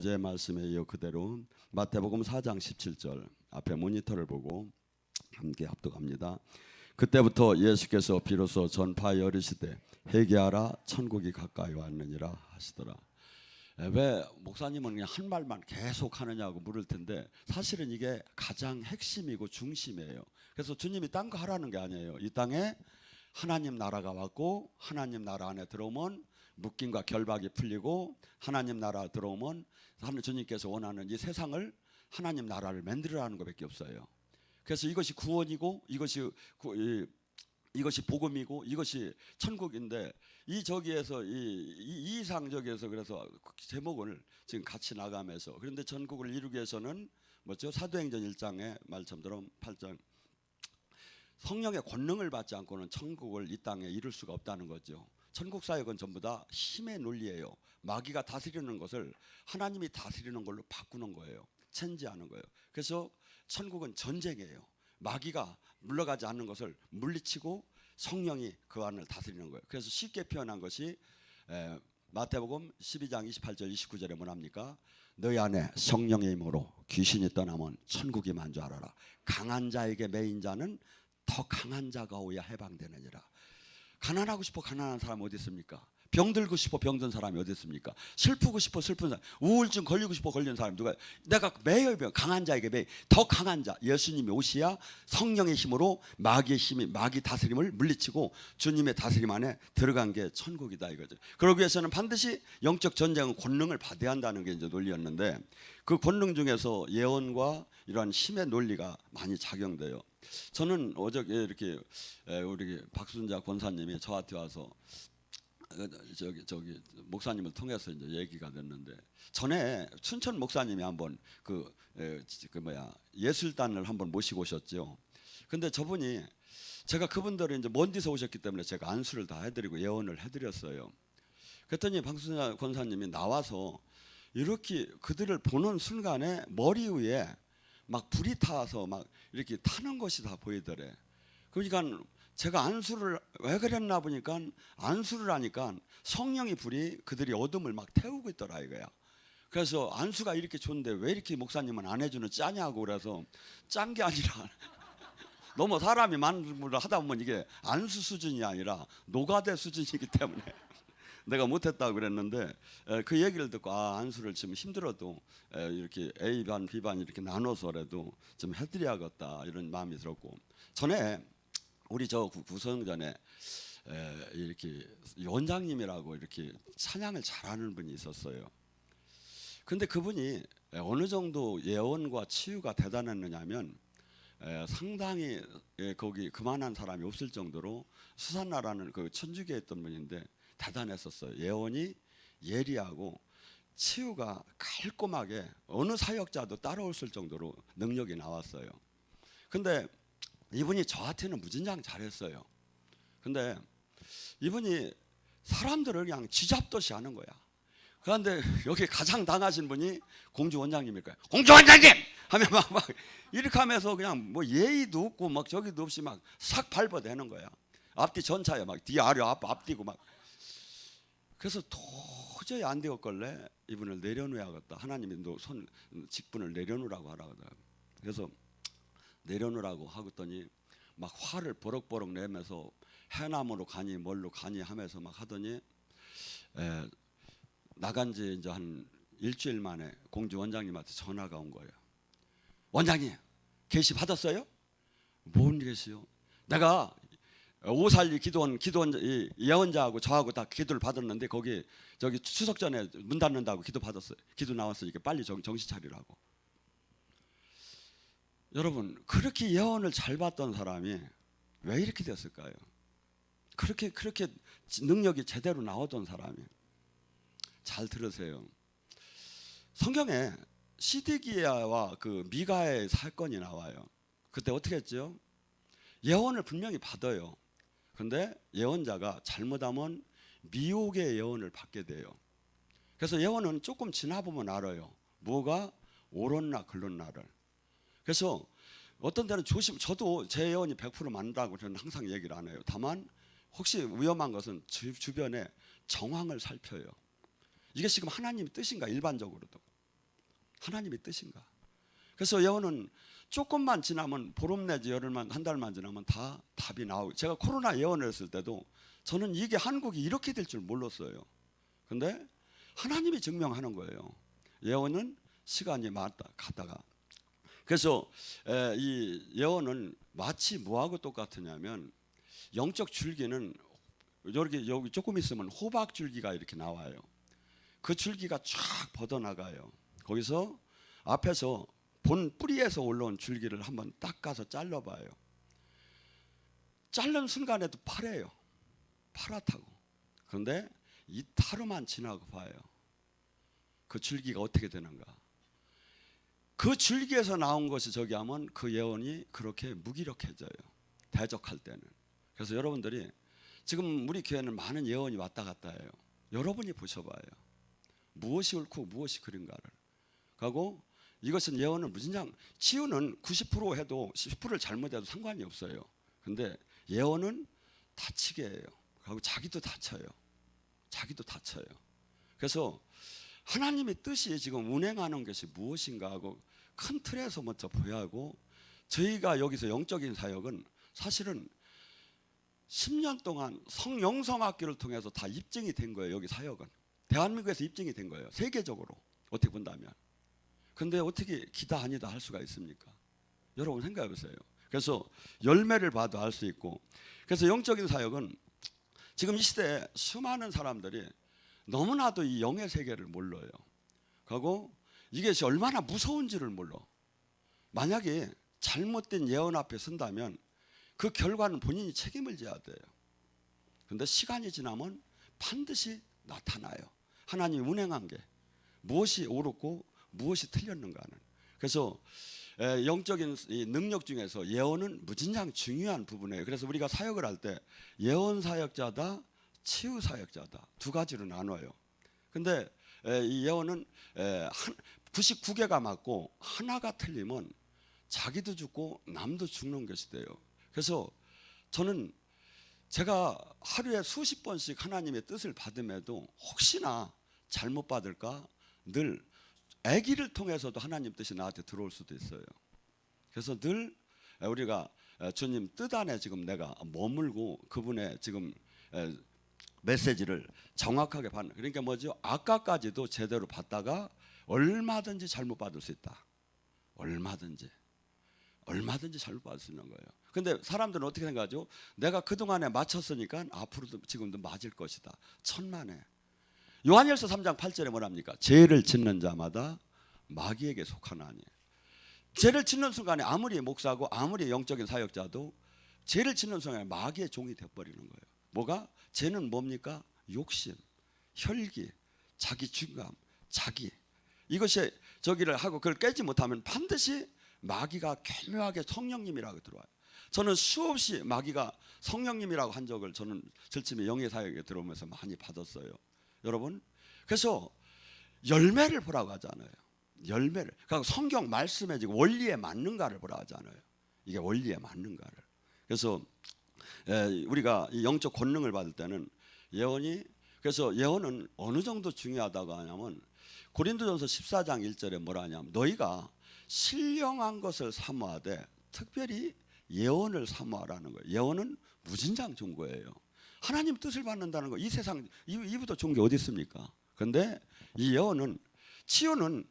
제 말씀에 이어 그대로 마태복음 4장 17절 앞에 모니터를 보고 함께 합독합니다. 그때부터 예수께서 비로소 전파하여 이르시되 회개하라 천국이 가까이 왔느니라 하시더라. 왜 목사님은 그냥 한 말만 계속 하느냐고 물을 텐데 사실은 이게 가장 핵심이고 중심이에요. 그래서 주님이 딴 거 하라는 게 아니에요. 이 땅에 하나님 나라가 왔고 하나님 나라 안에 들어오면 묶임과 결박이 풀리고 하나님 나라 들어오면 주님께서 원하는 이 세상을 하나님 나라를 만들어라는 것밖에 없어요. 그래서 이것이 구원이고 이것이 복음이고 이것이 천국인데 이 저기에서 이 이상적에서 그래서 제목을 지금 같이 나가면서 그런데 천국을 이루기 위해서는 뭐죠? 사도행전 1장의 말씀대로 8장 성령의 권능을 받지 않고는 천국을 이 땅에 이룰 수가 없다는 거죠. 천국 사역은 전부 다 힘의 논리예요. 마귀가 다스리는 것을 하나님이 다스리는 걸로 바꾸는 거예요. 체인지하는 거예요. 그래서 천국은 전쟁이에요. 마귀가 물러가지 않는 것을 물리치고 성령이 그 안을 다스리는 거예요. 그래서 쉽게 표현한 것이 마태복음 12장 28절 29절에 뭐랍니까? 너희 안에 성령의 힘으로 귀신이 떠나면 천국이 만 줄 알아라. 강한 자에게 매인 자는 더 강한 자가 오야 해방되느니라. 가난하고 싶어 가난한 사람이 어디 있습니까? 병들고 싶어 병든 사람이 어디 있습니까? 슬프고 싶어 슬픈 사람, 우울증 걸리고 싶어 걸리는 사람이 누가? 내가 매여 강한 자에게 매여 더 강한 자 예수님이 오시야 성령의 힘으로 마귀의 힘이 마귀 다스림을 물리치고 주님의 다스림 안에 들어간 게 천국이다 이거죠. 그러기 위해서는 반드시 영적 전쟁은 권능을 받아야 한다는 게 이제 논리였는데 그 권능 중에서 예언과 이러한 힘의 논리가 많이 작용돼요. 저는 어저께 이렇게 우리 박순자 권사님이 저한테 와서 저기 목사님을 통해서 이제 얘기가 됐는데 전에 춘천 목사님이 한번 그 예술단을 한번 모시고 오셨죠. 근데 저분이 제가 그분들이 이제 먼 데서 오셨기 때문에 제가 안수를 다 해드리고 예언을 해드렸어요. 그랬더니 박순자 권사님이 나와서 이렇게 그들을 보는 순간에 머리 위에 막 불이 타서 막 이렇게 타는 것이 다 보이더래. 그러니까 제가 안수를 왜 그랬나 보니까 안수를 하니까 성령의 불이 그들이 어둠을 막 태우고 있더라 이거야. 그래서 안수가 이렇게 좋은데 왜 이렇게 목사님은 안 해주는 짜냐고 그래서 짠 게 아니라 너무 사람이 많은 걸 하다 보면 이게 안수 수준이 아니라 노가대 수준이기 때문에 내가 못했다고 그랬는데 그 얘기를 듣고 안수를 지금 힘들어도 이렇게 A반 B반 이렇게 나눠서라도 좀 해드려야겠다 이런 마음이 들었고 전에 우리 저 구성전에 이렇게 원장님이라고 이렇게 찬양을 잘하는 분이 있었어요. 근데 그분이 어느 정도 예언과 치유가 대단했느냐면 상당히 거기 그만한 사람이 없을 정도로 수산나라는 그 천주교에 있던 분인데 대단했었어요. 예언이 예리하고 치유가 깔끔하게 어느 사역자도 따라올 정도로 능력이 나왔어요. 근데 이분이 저한테는 무진장 잘했어요. 근데 이분이 사람들을 그냥 쥐잡듯이 하는 거야. 그런데 여기 가장 당하신 분이 공주 원장님일 거예요. 공주 원장님 하면 막 이렇게 하면서 그냥 뭐 예의도 없고 막 저기도 없이 막 싹 밟아대는 거야. 앞뒤 전차야 막 뒤 아래 앞뒤고 막. 그래서 도저히 안 되었걸래 이분을 내려놓아야겠다. 하나님이 너 손 직분을 내려놓으라고 하라고 하더라고요. 그래서 내려놓으라고 하더니 막 화를 버럭버럭 내면서 해남으로 가니 뭘로 가니 하면서 막 하더니 나간 지 이제 한 일주일 만에 공주 원장님한테 전화가 온 거예요. 원장님 계시 받았어요? 뭔 계시요? 내가 오살리 기도원 예언자하고 저하고 다 기도를 받았는데 거기 저기 추석 전에 문 닫는다고 기도 받았어요. 기도 나왔으니까 빨리 정신 차리라고. 여러분 그렇게 예언을 잘 받던 사람이 왜 이렇게 됐을까요? 그렇게 능력이 제대로 나오던 사람이. 잘 들으세요. 성경에 시드기야와 그 미가의 사건이 나와요. 그때 어떻게 했죠? 예언을 분명히 받아요. 근데 예언자가 잘못하면 미혹의 예언을 받게 돼요. 그래서 예언은 조금 지나보면 알아요. 뭐가 옳았나 글렀나를. 그래서 어떤 때는 저도 제 예언이 100% 맞는다고 저는 항상 얘기를 안 해요. 다만 혹시 위험한 것은 주변에 정황을 살펴요. 이게 지금 하나님의 뜻인가 일반적으로도. 하나님의 뜻인가? 그래서 예언은 조금만 지나면 보름 내지 열흘만 한 달만 지나면 다 답이 나오고, 제가 코로나 예언을 했을 때도 저는 이게 한국이 이렇게 될 줄 몰랐어요. 근데 하나님이 증명하는 거예요. 예언은 시간이 맞다 가다가. 그래서 이 예언은 마치 뭐하고 똑같으냐면, 영적 줄기는 여기 조금 있으면 호박 줄기가 이렇게 나와요. 그 줄기가 쫙 뻗어나가요. 거기서 앞에서 본 뿌리에서 올라온 줄기를 한번 닦아서 잘라봐요. 자른 순간에도 파래요. 파랗다고. 그런데 이 하루만 지나고 봐요. 그 줄기가 어떻게 되는가. 그 줄기에서 나온 것이 저기 하면 그 예언이 그렇게 무기력해져요. 대적할 때는. 그래서 여러분들이 지금 우리 교회는 많은 예언이 왔다 갔다 해요. 여러분이 보셔봐요. 무엇이 옳고 무엇이 그른가를. 그리고 이것은 예언은 무진장, 치유는 90% 해도 10%를 잘못해도 상관이 없어요. 근데 예언은 다치게 해요. 그리고 자기도 다쳐요. 자기도 다쳐요. 그래서 하나님의 뜻이 지금 운행하는 것이 무엇인가 하고 큰 틀에서 먼저 보여야 하고, 저희가 여기서 영적인 사역은 사실은 10년 동안 성영성학교를 통해서 다 입증이 된 거예요. 여기 사역은 대한민국에서 입증이 된 거예요. 세계적으로 어떻게 본다면. 근데 어떻게 기다 아니다 할 수가 있습니까? 여러분 생각해 보세요. 그래서 열매를 봐도 알 수 있고, 그래서 영적인 사역은 지금 이 시대에 수많은 사람들이 너무나도 이 영의 세계를 몰라요. 그리고 이것이 얼마나 무서운지를 몰라. 만약에 잘못된 예언 앞에 선다면 그 결과는 본인이 책임을 져야 돼요. 그런데 시간이 지나면 반드시 나타나요. 하나님이 운행한 게 무엇이 옳았고 무엇이 틀렸는가는. 그래서 영적인 능력 중에서 예언은 무진장 중요한 부분이에요. 그래서 우리가 사역을 할 때 예언 사역자다, 치유 사역자다 두 가지로 나눠요. 근데 이 예언은 99개가 맞고 하나가 틀리면 자기도 죽고 남도 죽는 것이 돼요. 그래서 저는 제가 하루에 수십 번씩 하나님의 뜻을 받음에도 혹시나 잘못 받을까 늘 아기를 통해서도 하나님 뜻이 나한테 들어올 수도 있어요. 그래서 늘 우리가 주님 뜻 안에 지금 내가 머물고 그분의 지금 메시지를 정확하게 받는, 그러니까 뭐죠? 아까까지도 제대로 받다가 얼마든지 잘못 받을 수 있다. 얼마든지 잘못 받을 수 있는 거예요. 근데 사람들은 어떻게 생각하죠? 내가 그동안에 맞췄으니까 앞으로도 지금도 맞을 것이다. 천만에. 요한일서 3장 8절에 뭐랍니까? 죄를 짓는 자마다 마귀에게 속하나니. 죄를 짓는 순간에 아무리 목사고 아무리 영적인 사역자도 죄를 짓는 순간에 마귀의 종이 되어버리는 거예요. 뭐가? 죄는 뭡니까? 욕심, 혈기, 자기 중감, 자기. 이것이 저기를 하고 그걸 깨지 못하면 반드시 마귀가 교묘하게 성령님이라고 들어와요. 저는 수없이 마귀가 성령님이라고 한 적을 저는 절침에 영의 사역에 들어오면서 많이 받았어요. 여러분, 그래서 열매를 보라고 하잖아요. 열매를. 그러니까 성경 말씀에 지금 원리에 맞는가를 보라고 하잖아요. 이게 원리에 맞는가를. 그래서 우리가 이 영적 권능을 받을 때는 예언이, 그래서 예언은 어느 정도 중요하다고 하냐면 고린도전서 14장 1절에 뭐라 하냐면 너희가 신령한 것을 사모하되 특별히 예언을 사모하라는 거예요. 예언은 무진장 좋은 거예요. 하나님 뜻을 받는다는 거, 이 세상 이보다 좋은 게 어디 있습니까? 그런데 이 예언은, 치유는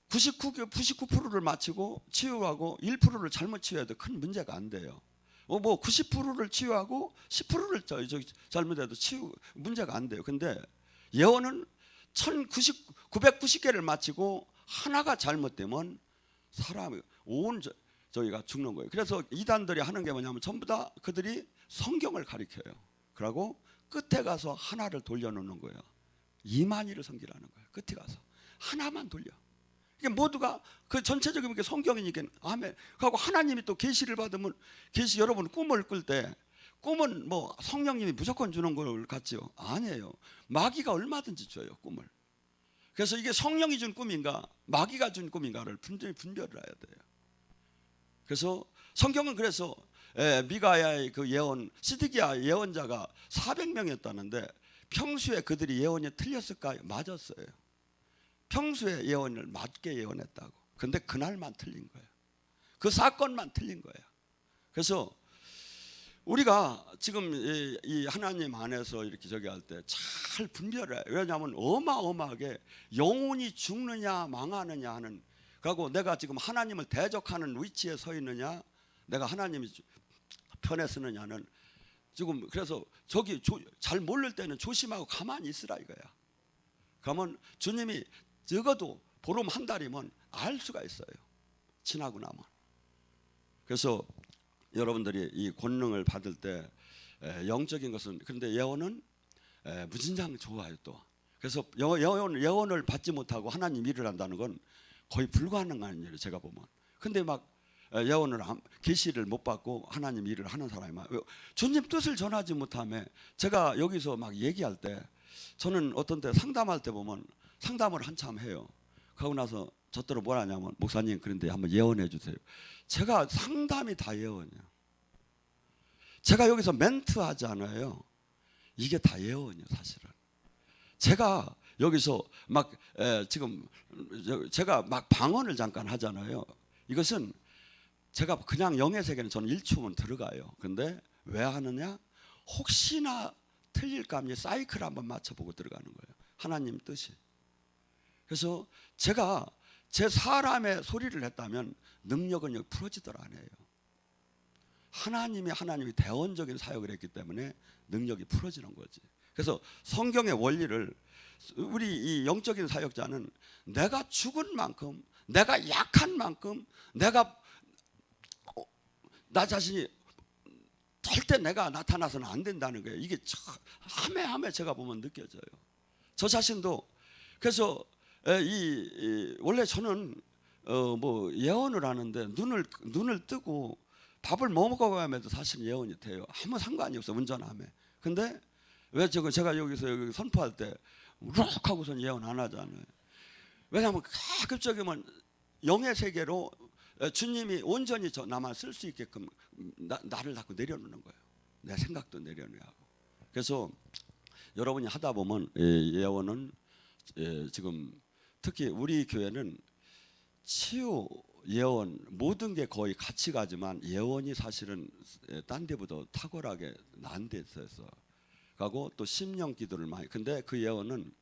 99%를 마치고 치유하고 1%를 잘못 치유해도 큰 문제가 안 돼요. 뭐 90%를 치유하고 10%를 잘못해도 문제가 안 돼요. 근데 예언은 990개를 마치고 하나가 잘못되면 사람이 저희가 죽는 거예요. 그래서 이단들이 하는 게 뭐냐면 전부 다 그들이 성경을 가리켜요. 그러고 끝에 가서 하나를 돌려놓는 거예요. 이만희를 섬기라는 거예요. 끝에 가서 하나만 돌려. 이게 모두가 그 전체적인 게 성경이니까 아멘. 그리고 하나님이 또 계시를 받으면 계시, 여러분 꿈을 꿀 때 꿈은 뭐 성령님이 무조건 주는 걸 같지요? 아니에요. 마귀가 얼마든지 줘요 꿈을. 그래서 이게 성령이 준 꿈인가 마귀가 준 꿈인가를 분명히 분별을 해야 돼요. 그래서 성경은 그래서 미가야의 그 예언, 시드기야 예언자가 400명이었다는데 평소에 그들이 예언이 틀렸을까요? 맞았어요. 평소에 예언을 맞게 예언했다고. 근데 그날만 틀린 거예요. 그 사건만 틀린 거예요. 그래서 우리가 지금 이 하나님 안에서 이렇게 저기 할 때 잘 분별해. 왜냐하면 어마어마하게 영혼이 죽느냐 망하느냐 하는, 그리고 내가 지금 하나님을 대적하는 위치에 서 있느냐, 내가 하나님이 편에 서느냐는 지금, 그래서 저기 잘 모를 때는 조심하고 가만히 있으라 이거야. 그러면 주님이 적어도 보름 한 달이면 알 수가 있어요, 지나고 나면. 그래서 여러분들이 이 권능을 받을 때 영적인 것은, 그런데 예언은 무진장 좋아요 또. 그래서 예언을 받지 못하고 하나님 일을 한다는 건 거의 불가능한 일이에요, 제가 보면. 근데 막 예언을 계시를 못 받고 하나님 일을 하는 사람이 많아요. 주님 뜻을 전하지 못하면, 제가 여기서 막 얘기할 때, 저는 어떤 때 상담할 때 보면 상담을 한참 해요. 그러고 나서 저더러 뭘 하냐면, 목사님 그런데 한번 예언해 주세요. 제가 상담이 다 예언이에요. 제가 여기서 멘트 하지 않아요. 이게 다 예언이에요, 사실은. 제가 여기서 막 지금 제가 막 방언을 잠깐 하잖아요. 이것은 제가 그냥 영의 세계는 저는 1초면 들어가요. 근데 왜 하느냐? 혹시나 틀릴까 하면 사이클 한번 맞춰보고 들어가는 거예요, 하나님 뜻이. 그래서 제가 제 사람의 소리를 했다면 능력은 여기 풀어지더라 안 해요. 하나님이 대원적인 사역을 했기 때문에 능력이 풀어지는 거지. 그래서 성경의 원리를, 우리 이 영적인 사역자는 내가 죽은 만큼, 내가 약한 만큼, 내가 나 자신이 절대 내가 나타나서는 안 된다는 거예요. 이게 하메 제가 보면 느껴져요, 저 자신도. 그래서 원래 저는 뭐 예언을 하는데 눈을 뜨고 밥을 뭐 먹어가면서 사실 예언이 돼요. 아무 상관이 없어, 운전하면. 근데 왜 제가 여기 선포할 때 우럭 하고선 예언 안 하잖아요. 왜냐하면 가급적이면 영의 세계로 주님이 온전히 나만 쓸 수 있게끔 나를 자꾸 내려놓는 거예요. 내 생각도 내려놓게 하고. 그래서 여러분이 하다 보면 예언은 지금 특히 우리 교회는 치유, 예언 모든 게 거의 같이 가지만 예언이 사실은 딴 데보다 탁월하게 난 데 있어서 가고, 또 심령 기도를 많이. 근데 그 예언은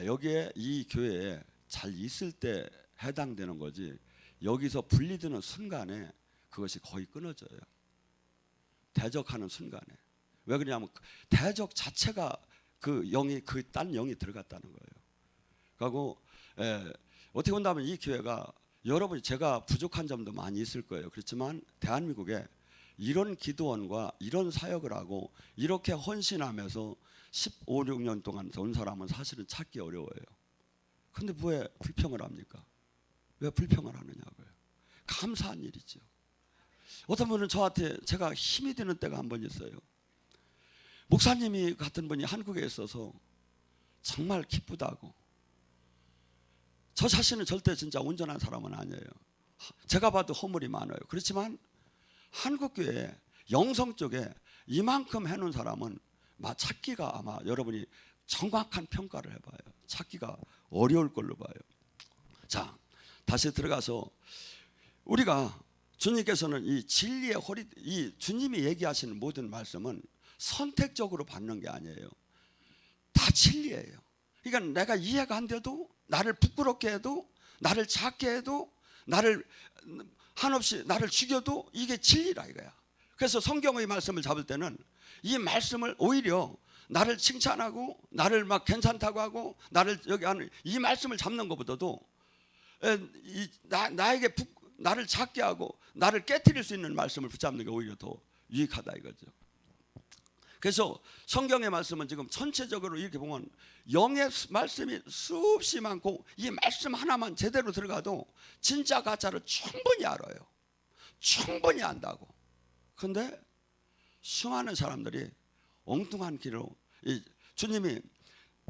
여기에 이 교회에 잘 있을 때 해당되는 거지, 여기서 분리되는 순간에 그것이 거의 끊어져요, 대적하는 순간에. 왜 그러냐면 대적 자체가 그 영이, 그 딴 영이 들어갔다는 거예요. 그리고 어떻게 본다면 이 교회가, 여러분이, 제가 부족한 점도 많이 있을 거예요. 그렇지만 대한민국에 이런 기도원과 이런 사역을 하고 이렇게 헌신하면서 15, 16년 동안 온 사람은 사실은 찾기 어려워요. 근데 왜 불평을 합니까? 왜 불평을 하느냐고요. 감사한 일이죠. 어떤 분은 저한테, 제가 힘이 되는 때가 한 번 있어요. 목사님이 같은 분이 한국에 있어서 정말 기쁘다고. 저 자신은 절대 진짜 온전한 사람은 아니에요. 제가 봐도 허물이 많아요. 그렇지만 한국교회 영성 쪽에 이만큼 해놓은 사람은 찾기가, 아마 여러분이 정확한 평가를 해봐요, 찾기가 어려울 걸로 봐요. 자, 다시 들어가서, 우리가 주님께서는 이 진리의 이 주님이 얘기하시는 모든 말씀은 선택적으로 받는 게 아니에요. 다 진리예요. 그러니까 내가 이해가 안 돼도, 나를 부끄럽게 해도, 나를 작게 해도, 나를 한없이 나를 죽여도 이게 진리라 이거야. 그래서 성경의 말씀을 잡을 때는 이 말씀을 오히려 나를 칭찬하고 나를 막 괜찮다고 하고 나를 여기 하는 이 말씀을 잡는 것보다도 나에게 나를 작게 하고 나를 깨트릴 수 있는 말씀을 붙잡는 게 오히려 더 유익하다 이거죠. 그래서 성경의 말씀은 지금 전체적으로 이렇게 보면 영의 말씀이 수없이 많고, 이 말씀 하나만 제대로 들어가도 진짜 가짜를 충분히 알아요. 충분히 안다고. 그런데 수많은 사람들이 엉뚱한 길로, 주님이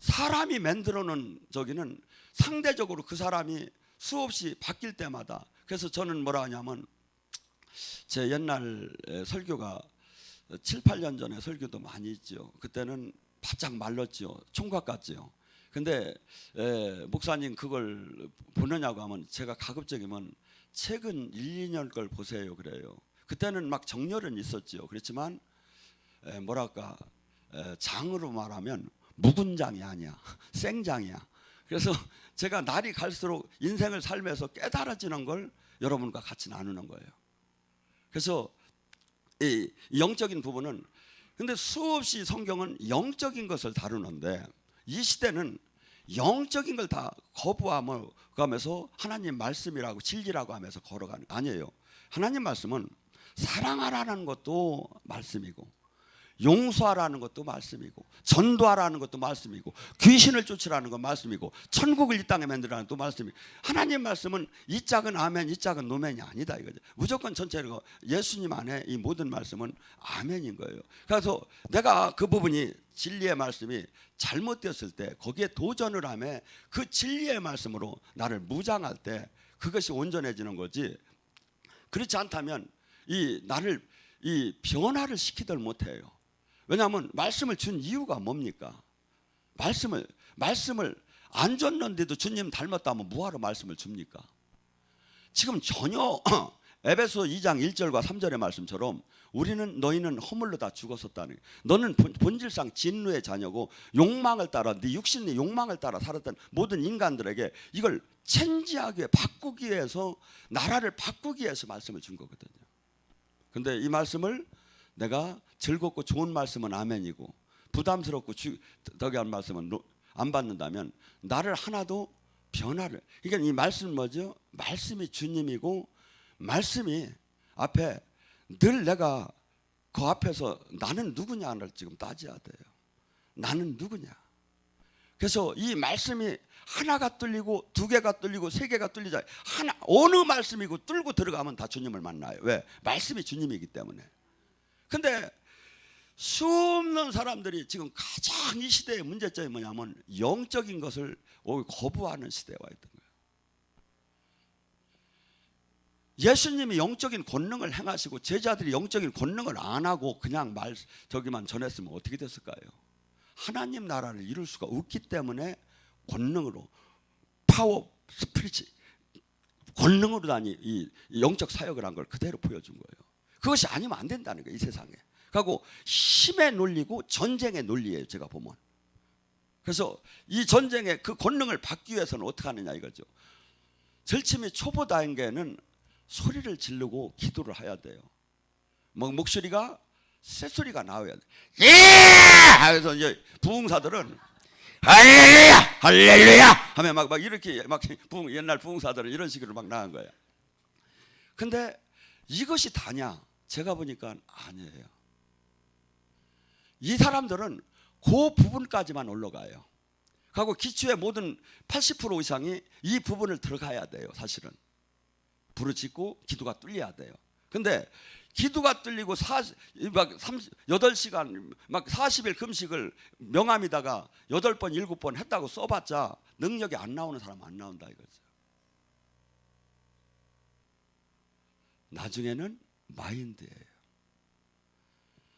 사람이 만들어 놓은 저기는 상대적으로 그 사람이 수없이 바뀔 때마다, 그래서 저는 뭐라 하냐면, 제 옛날 설교가 7, 8년 전에 설교도 많이 있죠. 그때는 바짝 말랐죠. 총각 같죠. 근데 목사님 그걸 보느냐고 하면 제가 가급적이면 최근 1, 2년 걸 보세요 그래요. 그때는 막 정열은 있었지요. 그렇지만 뭐랄까 장으로 말하면 묵은 장이 아니야. 생장이야. 그래서 제가 날이 갈수록 인생을 살면서 깨달아지는 걸 여러분과 같이 나누는 거예요. 그래서 이 영적인 부분은 근데 수없이 성경은 영적인 것을 다루는데 이 시대는 영적인 걸 다 거부하면서 하나님 말씀이라고 진리라고 하면서 걸어가는 아니에요. 하나님 말씀은 사랑하라는 것도 말씀이고 용서하라는 것도 말씀이고 전도하라는 것도 말씀이고 귀신을 쫓으라는 건 말씀이고 천국을 이 땅에 만들라는 것도 말씀이고 하나님 말씀은 이 짝은 아멘 이 짝은 노멘이 아니다 이거죠. 무조건 전체로 예수님 안에 이 모든 말씀은 아멘인 거예요. 그래서 내가 그 부분이 진리의 말씀이 잘못되었을 때 거기에 도전을 하며 그 진리의 말씀으로 나를 무장할 때 그것이 온전해지는 거지. 그렇지 않다면 이 나를 이 변화를 시키들 못해요. 왜냐하면 말씀을 준 이유가 뭡니까? 말씀을 안 줬는데도 주님 닮았다면 뭐하러 말씀을 줍니까? 지금 전혀 에베소 2장 1절과 3절의 말씀처럼 우리는 너희는 허물로 다 죽었었다는 너는 본질상 진노의 자녀고 욕망을 따라 네 육신의 욕망을 따라 살았던 모든 인간들에게 이걸 체인지하기 위해 바꾸기 위해서 나라를 바꾸기 위해서 말씀을 준 거거든요. 근데 이 말씀을 내가 즐겁고 좋은 말씀은 아멘이고 부담스럽고 덕이 한 말씀은 안 받는다면 나를 하나도 변화를 그러니까 이 말씀은 뭐죠? 말씀이 주님이고 말씀이 앞에 늘 내가 그 앞에서 나는 누구냐를 지금 따져야 돼요. 나는 누구냐. 그래서 이 말씀이 하나가 뚫리고 두 개가 뚫리고 세 개가 뚫리자 하나 어느 말씀이고 뚫고 들어가면 다 주님을 만나요. 왜? 말씀이 주님이기 때문에. 근데 수없는 사람들이 지금 가장 이 시대의 문제점이 뭐냐면 영적인 것을 거부하는 시대에 와 있던 거예요. 예수님이 영적인 권능을 행하시고 제자들이 영적인 권능을 안 하고 그냥 저기만 전했으면 어떻게 됐을까요? 하나님 나라를 이룰 수가 없기 때문에 권능으로 파워 스피릿 권능으로 다니 이 영적 사역을 한 걸 그대로 보여준 거예요. 그것이 아니면 안 된다는 거예요. 이 세상에. 그리고 힘의 논리고 전쟁의 논리예요. 제가 보면. 그래서 이 전쟁의 그 권능을 받기 위해서는 어떻게 하느냐 이거죠. 절침이 초보 단계는 소리를 지르고 기도를 해야 돼요. 목소리가 새소리가 나와야 돼. 예! 그래서 이제 부흥사들은 할렐루야, 할렐루야 하면 막 이렇게 옛날 부흥사들은 이런 식으로 막 나간 거예요. 근데 이것이 다냐? 제가 보니까 아니에요. 이 사람들은 그 부분까지만 올라가요. 그리고 기초의 모든 80% 이상이 이 부분을 들어가야 돼요. 사실은 부르짖고 기도가 뚫려야 돼요. 근데 기도가 뚫리고 8시간 막 40일 금식을 명함에다가 8번 7번 했다고 써봤자 능력이 안 나오는 사람 안 나온다 이거죠. 나중에는 마인드예요.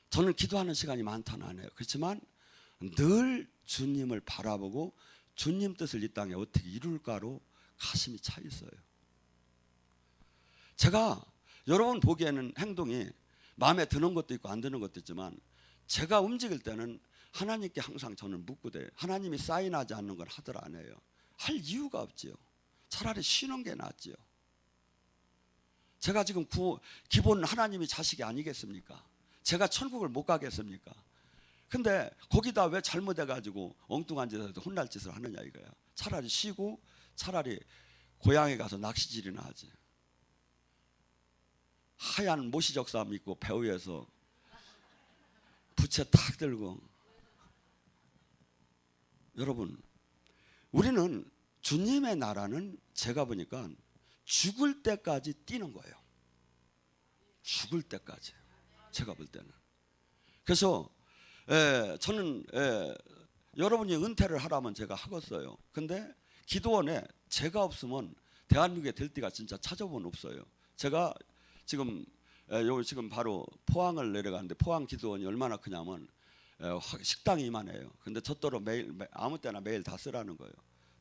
저는 기도하는 시간이 많다는 안 해요. 그렇지만 늘 주님을 바라보고 주님 뜻을 이 땅에 어떻게 이룰까로 가슴이 차 있어요. 제가 여러분 보기에는 행동이 마음에 드는 것도 있고 안 드는 것도 있지만 제가 움직일 때는 하나님께 항상 저는 묻고돼요. 하나님이 사인하지 않는 걸 하더라 안 해요. 할 이유가 없지요. 차라리 쉬는 게 낫지요. 제가 지금 기본 하나님이 자식이 아니겠습니까? 제가 천국을 못 가겠습니까? 근데 거기다 왜 잘못해가지고 엉뚱한 짓에서 혼날 짓을 하느냐 이거야. 차라리 쉬고 차라리 고향에 가서 낚시질이나 하지. 하얀 모시적삼 입고 배 위에서 부채 탁 들고. 여러분 우리는 주님의 나라는 제가 보니까 죽을 때까지 뛰는 거예요. 죽을 때까지 제가 볼 때는. 그래서 저는 여러분이 은퇴를 하라면 제가 하겠어요. 근데 기도원에 제가 없으면 대한민국에 될 때가 진짜 찾아본 없어요. 제가 지금 바로 포항을 내려가는데 포항 기도원이 얼마나 크냐면 식당이 이만해요. 근데 젖도로 매일 아무 때나 매일 다 쓰라는 거예요.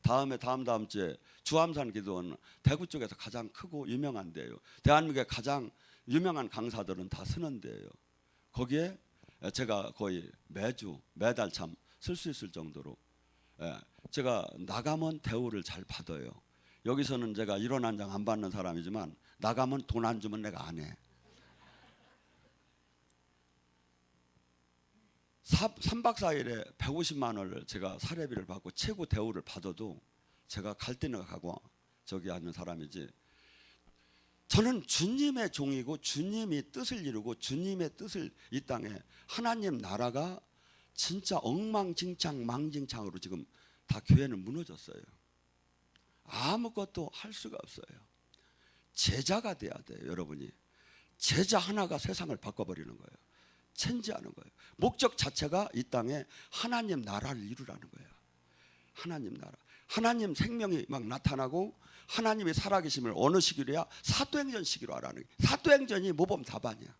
다음 주에 주암산 기도원 대구 쪽에서 가장 크고 유명한 데예요. 대한민국의 가장 유명한 강사들은 다 쓰는 데예요. 거기에 제가 거의 매달 참 쓸 수 있을 정도로 제가 나가면 대우를 잘 받아요. 여기서는 제가 1원 한 장 안 받는 사람이지만 나가면 돈 안 주면 내가 안 해. 3박 4일에 150만 원을 제가 사례비를 받고 최고 대우를 받아도 제가 갈 때는 가고 저기 하는 사람이지, 저는 주님의 종이고 주님이 뜻을 이루고 주님의 뜻을 이 땅에 하나님 나라가 진짜 엉망진창 망진창으로 지금 다 교회는 무너졌어요. 아무것도 할 수가 없어요. 제자가 돼야 돼요. 여러분이 제자 하나가 세상을 바꿔버리는 거예요. 체인지하는 거예요. 목적 자체가 이 땅에 하나님 나라를 이루라는 거예요. 하나님 나라, 하나님 생명이 막 나타나고 하나님의 살아계심을 어느 시기로야? 사도행전 시기로 하라는 거예요. 사도행전이 모범 답안이야.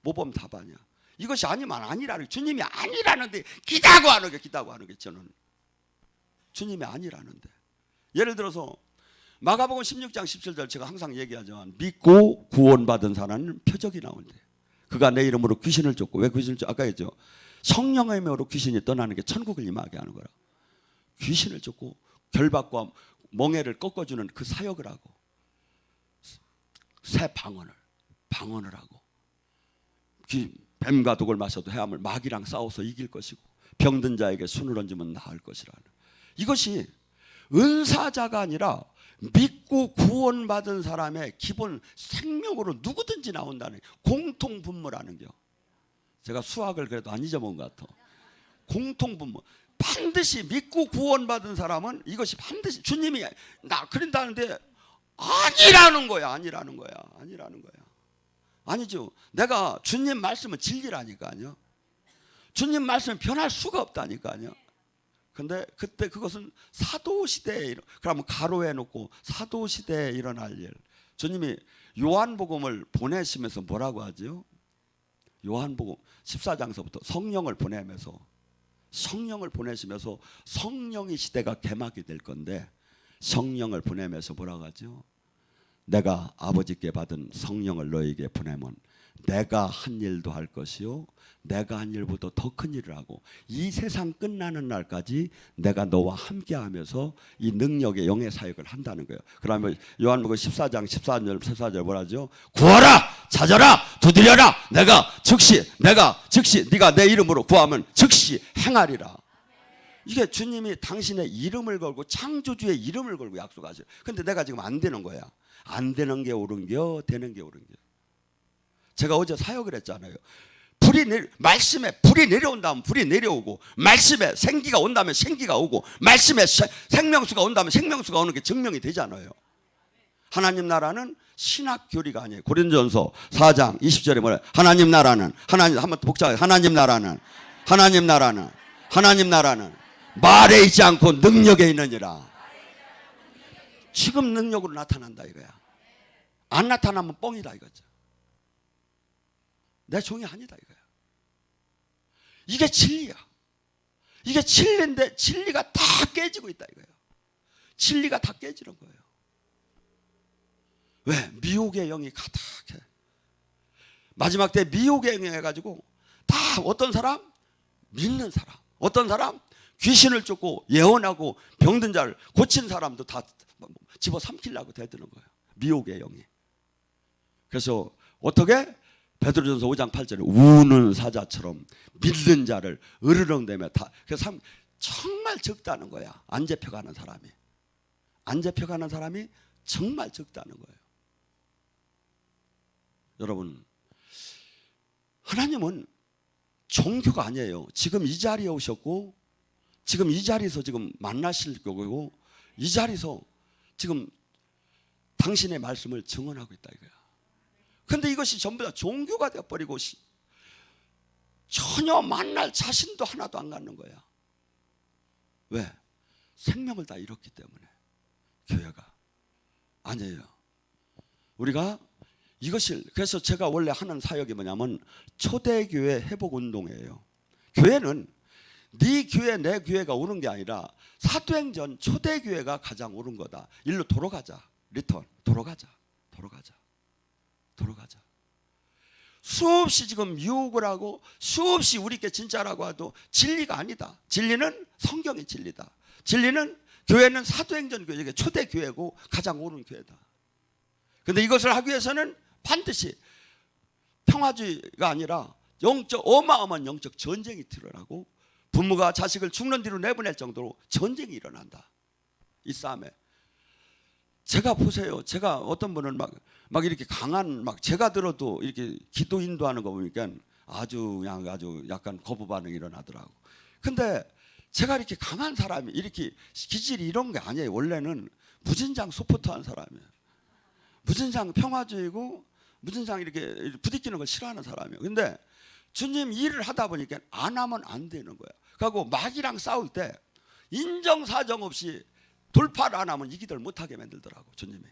모범 답안이야. 이것이 아니면 아니라는, 주님이 아니라는데 기다고 하는 게 저는 주님이 아니라는데. 예를 들어서 마가복음 16장 17절 제가 항상 얘기하지만 믿고 구원받은 사람은 표적이 나온대. 그가 내 이름으로 귀신을 쫓고, 왜 귀신을 쫓고? 아까 했죠. 성령의 힘으로 귀신이 떠나는 게 천국을 임하게 하는 거라. 귀신을 쫓고 결박과 멍에를 꺾어주는 그 사역을 하고, 새 방언을 하고, 뱀과 독을 마셔도 해함을 마귀랑 싸워서 이길 것이고, 병든 자에게 손을 얹으면 나을 것이라는, 이것이 은사자가 아니라 믿고 구원받은 사람의 기본 생명으로 누구든지 나온다는 공통분모라는 거. 제가 수학을 그래도 안 잊어먹은 것 같아. 공통분모. 반드시 믿고 구원받은 사람은 이것이 반드시 주님이 나 그런다는데 아니라는 거야. 아니죠. 내가 주님 말씀은 진리라니까요. 주님 말씀은 변할 수가 없다니까요. 근데 그때 그것은 사도시대에, 그러면 가로해 놓고 사도시대에 일어날 일. 주님이 요한복음을 보내시면서 뭐라고 하죠? 요한복음 14장서부터 성령을 보내시면서 성령의 시대가 개막이 될 건데, 성령을 보내면서 뭐라고 하죠? 내가 아버지께 받은 성령을 너에게 보내면 내가 한 일도 할 것이요 내가 한 일보다 더 큰 일을 하고 이 세상 끝나는 날까지 내가 너와 함께하면서 이 능력의 영의 사역을 한다는 거예요. 그러면 요한복음 14장 14절 뭐라죠? 구하라, 찾아라, 두드려라. 내가 즉시 네가 내 이름으로 구하면 즉시 행하리라. 이게 주님이 당신의 이름을 걸고 창조주의 이름을 걸고 약속하세요. 근데 내가 지금 안 되는 거야. 안 되는 게 옳은겨, 되는 게 옳은겨. 제가 어제 사역을 했잖아요. 말씀에 불이 내려온다면 불이 내려오고, 말씀에 생기가 온다면 생기가 오고, 말씀에 생명수가 온다면 생명수가 오는 게 증명이 되잖아요. 하나님 나라는 신학 교리가 아니에요. 고린도전서 4장 20절에 뭐래요? 하나님 나라는, 한번 복잡하게, 하나님 나라는 말에 있지 않고 능력에 있느니라. 지금 능력으로 나타난다 이거야. 안 나타나면 뻥이다 이거죠. 내 종이 아니다 이거야. 이게 진리야. 이게 진리인데 진리가 다 깨지고 있다 이거야. 진리가 다 깨지는 거예요. 왜? 미혹의 영이 가득해. 마지막 때 미혹의 영이 해가지고 다 어떤 사람? 믿는 사람, 어떤 사람? 귀신을 쫓고 예언하고 병든 자를 고친 사람도 다 집어삼키려고 대드는 거예요. 미혹의 영이. 그래서 어떻게? 베드로전서 5장 8절에 우는 사자처럼 믿는 자를 으르렁대며 다. 그래서 정말 적다는 거야. 안 잡혀가는 사람이 정말 적다는 거예요. 여러분, 하나님은 종교가 아니에요. 지금 이 자리에 오셨고, 지금 이 자리에서 지금 만나실 거고, 이 자리에서 지금 당신의 말씀을 증언하고 있다 이거야. 근데 이것이 전부 다 종교가 되어버리고 전혀 만날 자신도 하나도 안 갖는 거야. 왜? 생명을 다 잃었기 때문에. 교회가 아니에요. 우리가 이것을, 그래서 제가 원래 하는 사역이 뭐냐면 초대교회 회복운동이에요. 교회는 네 교회 내 교회가 오는 게 아니라 사도행전 초대교회가 가장 옳은 거다. 일로 돌아가자. 리턴. 돌아가자. 수없이 지금 유혹을 하고 수없이 우리께 진짜라고 해도 진리가 아니다. 진리는 성경의 진리다. 진리는 교회는 사도행전 교회, 초대교회고 가장 옳은 교회다. 그런데 이것을 하기 위해서는 반드시 평화주의가 아니라 어마어마한 영적 전쟁이 일어나고 부모가 자식을 죽는 뒤로 내보낼 정도로 전쟁이 일어난다. 이 싸움에. 제가 보세요. 제가 어떤 분은 막 이렇게 강한 제가 들어도 이렇게 기도 인도하는 거 보니까 아주 약간 거부 반응이 일어나더라고. 근데 제가 이렇게 강한 사람이 이렇게 기질이 이런 게 아니에요. 원래는 무진장 소포트한 사람이에요. 무진장 평화주의고 무진장 이렇게 부딪히는 걸 싫어하는 사람이에요. 근데 주님 일을 하다 보니까 안 하면 안 되는 거예요. 그리고 마귀랑 싸울 때 인정사정 없이 돌파를 안 하면 이기들 못하게 만들더라고. 주님이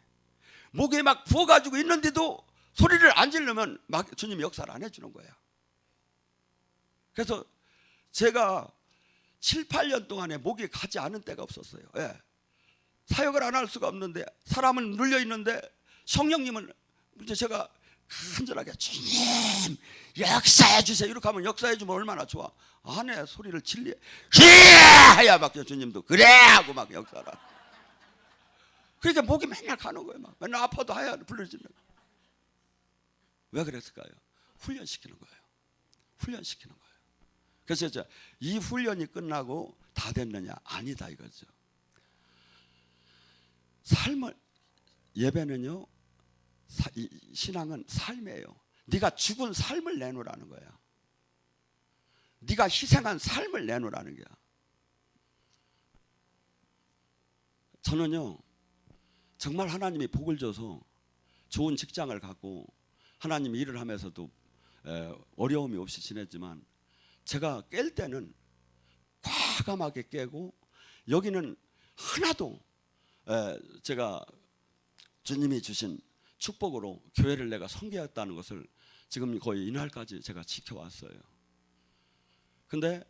목에 막 부어가지고 있는데도 소리를 안 지르면 주님이 역사를 안 해주는 거예요. 그래서 제가 7, 8년 동안에 목이 가지 않은 때가 없었어요. 예. 사역을 안 할 수가 없는데 사람은 눌려 있는데 성령님은 이제 제가 간절하게 주님 역사해 주세요. 이렇게 하면 역사해 주면 얼마나 좋아. 안에 소리를 질리해 해야 막 주님도 그래 하고 막 역사를. 그러니까 목이 맨날 가는 거예요. 막 맨날 아파도 하야 불러지는. 왜 그랬을까요? 훈련시키는 거예요. 훈련시키는 거예요. 그래서 이 훈련이 끝나고 다 됐느냐? 아니다 이거죠. 삶을 예배는요. 신앙은 삶이에요. 네가 죽은 삶을 내놓으라는 거야. 네가 희생한 삶을 내놓으라는 거야. 저는요 정말 하나님이 복을 줘서 좋은 직장을 갖고 하나님이 일을 하면서도 어려움이 없이 지냈지만 제가 깰 때는 과감하게 깨고 여기는 하나도 제가 주님이 주신 축복으로 교회를 내가 섬겼다는 것을 지금 거의 이날까지 제가 지켜왔어요. 근데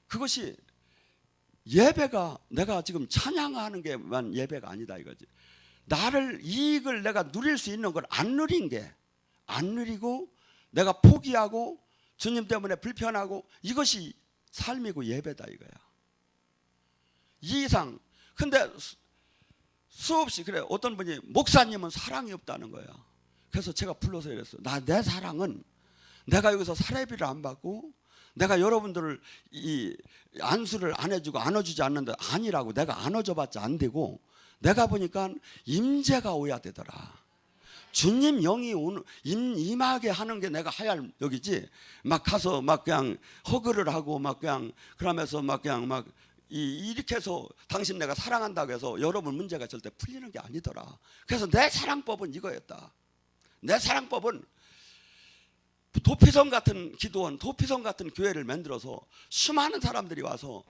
그것이 예배가 내가 지금 찬양하는 게만 예배가 아니다 이거지. 나를 이익을 내가 누릴 수 있는 걸 안 누린 게 안 누리고 내가 포기하고 주님 때문에 불편하고 이것이 삶이고 예배다 이거야. 이 이상. 근데 수없이 그래 어떤 분이 목사님은 사랑이 없다는 거야. 그래서 제가 불러서 이랬어요. 내 사랑은 내가 여기서 사례비를 안 받고 내가 여러분들을 이 안수를 안 해주고 안아주지 않는데 아니라고. 내가 안아줘봤자 안 되고 내가 보니까 임재가 오야 되더라. 주님 영이 임하게 하는 게 내가 하야 여기지. 막 가서 막 그냥 허그를 하고 막 그냥 그러면서 막 그냥 막 이렇게 해서 당신 내가 사랑한다고 해서 여러분 문제가 절대 풀리는 게 아니더라. 그래서 내 사랑법은 이거였다. 내 사랑법은 도피성 같은 기도원, 도피성 같은 교회를 만들어서 수많은 사람들이 와서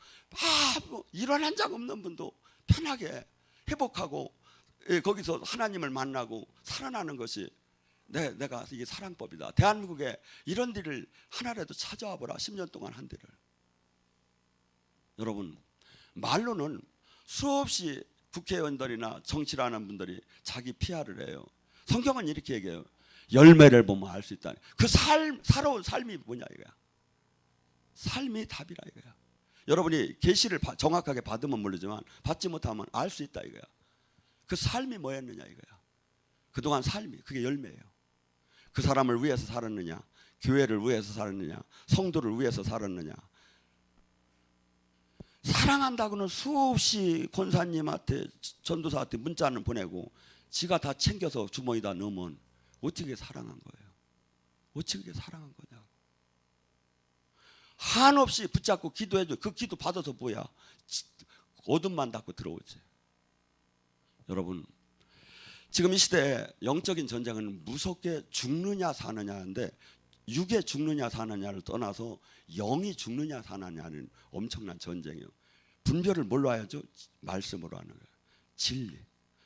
뭐 일어난 적 없는 분도 편하게 회복하고 거기서 하나님을 만나고 살아나는 것이 내가 이게 사랑법이다. 대한민국에 이런 데를 하나라도 찾아와 보라. 10년 동안 한 데를. 여러분 말로는 수없이 국회의원들이나 정치를 하는 분들이 자기 PR을 해요. 성경은 이렇게 얘기해요. 열매를 보면 알 수 있다. 그 살아온 삶이 뭐냐 이거야. 삶이 답이라 이거야. 여러분이 계시를 정확하게 받으면 모르지만 받지 못하면 알 수 있다 이거야. 그 삶이 뭐였느냐 이거야. 그동안 삶이 그게 열매예요. 그 사람을 위해서 살았느냐, 교회를 위해서 살았느냐, 성도를 위해서 살았느냐. 사랑한다고는 수없이 권사님한테 전도사한테 문자는 보내고 지가 다 챙겨서 주머니에다 넣으면 어떻게 사랑한 거예요? 어떻게 사랑한 거냐고. 한없이 붙잡고 기도해줘. 그 기도 받아서 뭐야? 어둠만 닫고 들어오지. 여러분 지금 이 시대에 영적인 전쟁은 무섭게 죽느냐 사느냐인데 육에 죽느냐 사느냐를 떠나서 영이 죽느냐 사느냐는 엄청난 전쟁이에요. 분별을 뭘로 해야죠? 말씀으로 하는 거예요. 진리.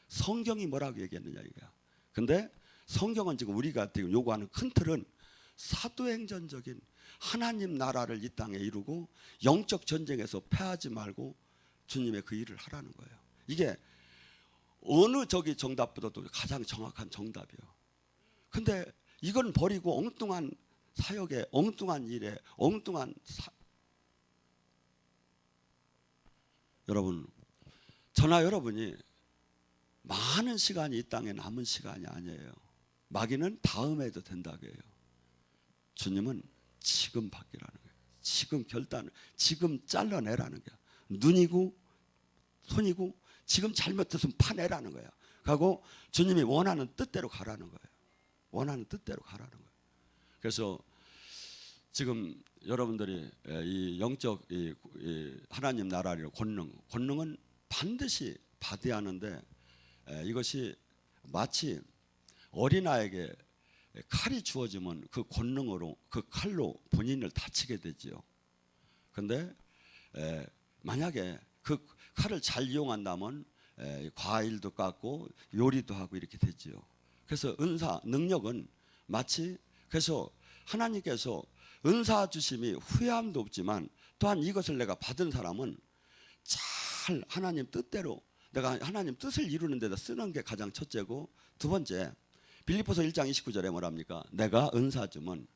성경이 뭐라고 얘기했느냐 이거야. 근데 성경은 지금 우리가 지금 요구하는 큰 틀은 사도행전적인 하나님 나라를 이 땅에 이루고 영적 전쟁에서 패하지 말고 주님의 그 일을 하라는 거예요. 이게 어느 저기 정답보다도 가장 정확한 정답이에요. 근데 이건 버리고 엉뚱한 사역에, 엉뚱한 일에, 여러분, 저나 여러분이 많은 시간이 이 땅에 남은 시간이 아니에요. 마귀는 다음에 도 된다고 해요. 주님은 지금 바뀌라는 거예요. 지금 결단을, 지금 잘라내라는 거예요. 눈이고 손이고 지금 잘못했으면 파내라는 거예요. 그리고 주님이 원하는 뜻대로 가라는 거예요. 원하는 뜻대로 가라는 거예요. 그래서 지금 여러분들이 이 영적 이 하나님 나라의 권능은 반드시 받아야 하는데, 이것이 마치 어린아이에게 칼이 주어지면 그 권능으로, 그 칼로 본인을 다치게 되지요. 근데 만약에 그 칼을 잘 이용한다면 과일도 깎고 요리도 하고 이렇게 되지요. 그래서 은사, 능력은 마치, 그래서 하나님께서 은사 주심이 후회함도 없지만 또한 이것을 내가 받은 사람은 잘 하나님 뜻대로, 내가 하나님 뜻을 이루는 데다 쓰는 게 가장 첫째고, 두 번째 빌립보서 1장 29절에 뭐랍니까? 내가 은사 주면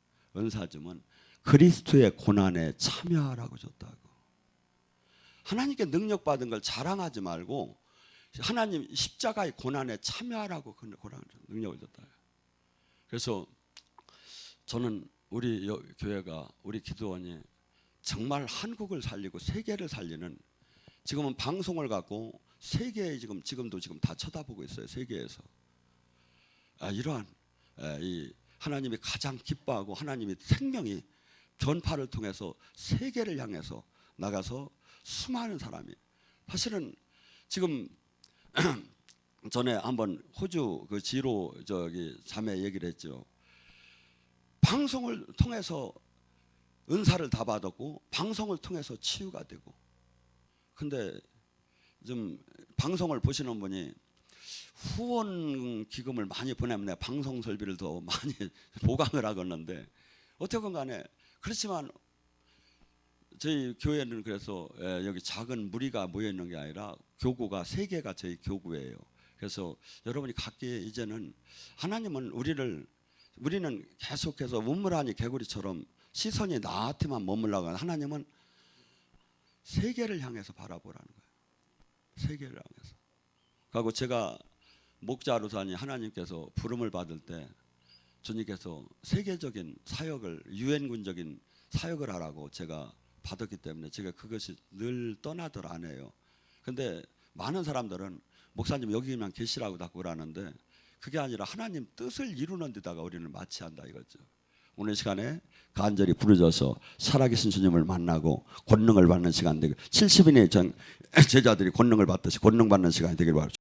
그리스도의 고난에 참여하라고 줬다고. 하나님께 능력 받은 걸 자랑하지 말고 하나님 십자가의 고난에 참여하라고 그 능력을 줬다. 그래서 저는 우리 교회가, 우리 기도원이 정말 한국을 살리고 세계를 살리는, 지금은 방송을 갖고 세계에 지금도 다 쳐다보고 있어요. 세계에서 이러한 이 하나님이 가장 기뻐하고 하나님의 생명이 전파를 통해서 세계를 향해서 나가서 수많은 사람이, 사실은 지금 전에 한번 호주 그 지로 자매 얘기를 했죠. 방송을 통해서 은사를 다 받았고 방송을 통해서 치유가 되고, 근데 좀 방송을 보시는 분이 후원 기금을 많이 보내면 내가 방송 설비를 더 많이 보강을 하겠는데, 어쨌건 간에 그렇지만 저희 교회는 그래서 여기 작은 무리가 모여 있는 게 아니라 교구가 세 개가 저희 교구예요. 그래서 여러분이 각기 이제는 하나님은 우리는 계속해서 우물하니 개구리처럼 시선이 나한테만 머물러가, 하나님은 세계를 향해서 바라보라는 거예요. 세계를 향해서. 그리고 제가 목자로사니 하나님께서 부름을 받을 때 주님께서 세계적인 사역을, 유엔군적인 사역을 하라고 제가 받았기 때문에 제가 그것이 늘 떠나들 안 해요. 근데 많은 사람들은 목사님 여기만 계시라고 자꾸 그러는데, 그게 아니라 하나님 뜻을 이루는 데다가 우리는 마취한다 이거죠. 오늘 시간에 간절히 부르셔서 살아계신 주님을 만나고 권능을 받는 시간 되고, 70인의 제자들이 권능을 받듯이 권능 받는 시간이 되길 바랍니다.